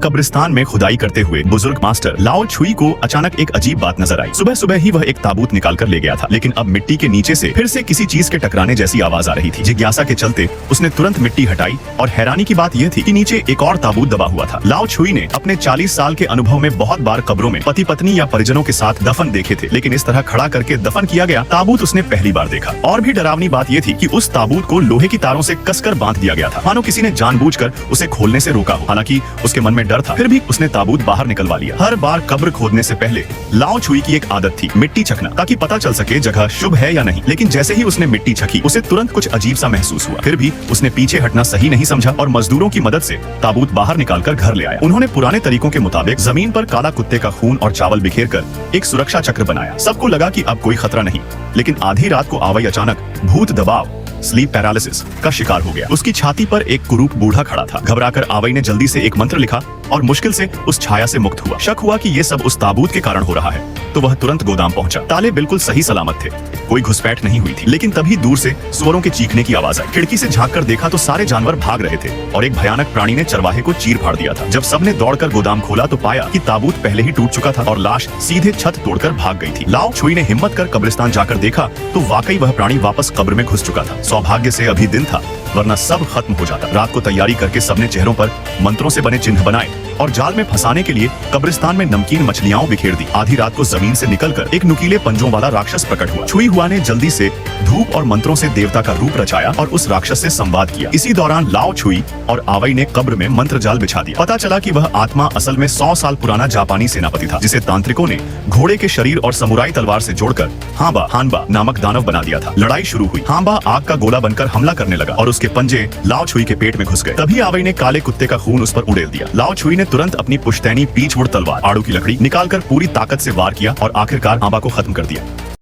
कब्रिस्तान में खुदाई करते हुए बुजुर्ग मास्टर लाओ छुई को अचानक एक अजीब बात नजर आई। सुबह सुबह ही वह एक ताबूत निकाल कर ले गया था, लेकिन अब मिट्टी के नीचे से फिर से किसी चीज के टकराने जैसी आवाज आ रही थी। जिज्ञासा के चलते उसने तुरंत मिट्टी हटाई और हैरानी की बात यह थी कि नीचे एक और ताबूत दबा हुआ था। लाओ छुई ने अपने 40 साल के अनुभव में बहुत बार कब्रों में पति पत्नी या परिजनों के साथ दफन देखे थे, लेकिन इस तरह खड़ा करके दफन किया गया ताबूत उसने पहली बार देखा। और भी डरावनी बात यह थी कि उस ताबूत को लोहे की तारों से कसकर बांध दिया गया था, मानो किसी ने जानबूझकर उसे खोलने से रोका हो। हालांकि उसके मन में डर था, फिर भी उसने ताबूत बाहर निकलवा लिया। हर बार कब्र खोदने से पहले लाओ छुई की एक आदत थी मिट्टी छकना, ताकि पता चल सके जगह शुभ है या नहीं। लेकिन जैसे ही उसने मिट्टी छकी, उसे तुरंत कुछ अजीब सा महसूस हुआ। फिर भी उसने पीछे हटना सही नहीं समझा और मजदूरों की मदद से ताबूत बाहर निकालकर घर ले आया। उन्होंने पुराने तरीकों के मुताबिक जमीन पर काला कुत्ते का खून और चावल बिखेर कर एक सुरक्षा चक्र बनाया। सबको लगा कि अब कोई खतरा नहीं, लेकिन आधी रात को आवई अचानक भूत दबाव स्लीप पैरालिसिस का शिकार हो गया। उसकी छाती पर एक कुरूप बूढ़ा खड़ा था। घबराकर आवई ने जल्दी से एक मंत्र लिखा और मुश्किल से उस छाया से मुक्त हुआ। शक हुआ कि ये सब उस ताबूत के कारण हो रहा है, तो वह तुरंत गोदाम पहुंचा। ताले बिल्कुल सही सलामत थे, कोई घुसपैठ नहीं हुई थी। लेकिन तभी दूर से सुअरों के चीखने की आवाज आई। खिड़की से झांककर देखा तो सारे जानवर भाग रहे थे और एक भयानक प्राणी ने चरवाहे को चीर फाड़ दिया था। जब सबने दौड़कर गोदाम खोला तो पाया कि ताबूत पहले ही टूट चुका था और लाश सीधे छत तोड़कर भाग गई थी। लाओ छुई ने हिम्मत कर कब्रिस्तान जाकर देखा तो वाकई वह प्राणी वापस कब्र में घुस चुका था। सौभाग्य से अभी दिन था, वरना सब खत्म हो जाता। रात को तैयारी करके सबने चेहरों पर मंत्रों से बने चिन्ह बनाए और जाल में फंसाने के लिए कब्रिस्तान में नमकीन मछलियां बिखेर दी। आधी रात को जमीन से निकलकर एक नुकीले पंजों वाला राक्षस प्रकट हुआ। छुई हुआ ने जल्दी से धूप और मंत्रों से देवता का रूप रचाया और उस राक्षस से संवाद किया। इसी दौरान लाओ छुई और आवई ने कब्र में मंत्र जाल बिछा दिया। पता चला कि वह आत्मा असल में 100 साल पुराना जापानी सेनापति था, जिसे तांत्रिकों ने घोड़े के शरीर और समुराई तलवार से जोड़कर हानबा नामक दानव बना दिया था। लड़ाई शुरू हुई। हानबा आग का गोला बनकर हमला करने लगा और उसके पंजे लाओ छुई के पेट में घुस गए। तभी आवई ने काले कुत्ते का खून उस पर उड़ेल दिया। लाओ छुई ने तुरंत अपनी पुश्तैनी पीछमुड़ तलवार आड़ू की लकड़ी निकालकर पूरी ताकत से वार किया और आखिरकार हानबा को खत्म कर दिया।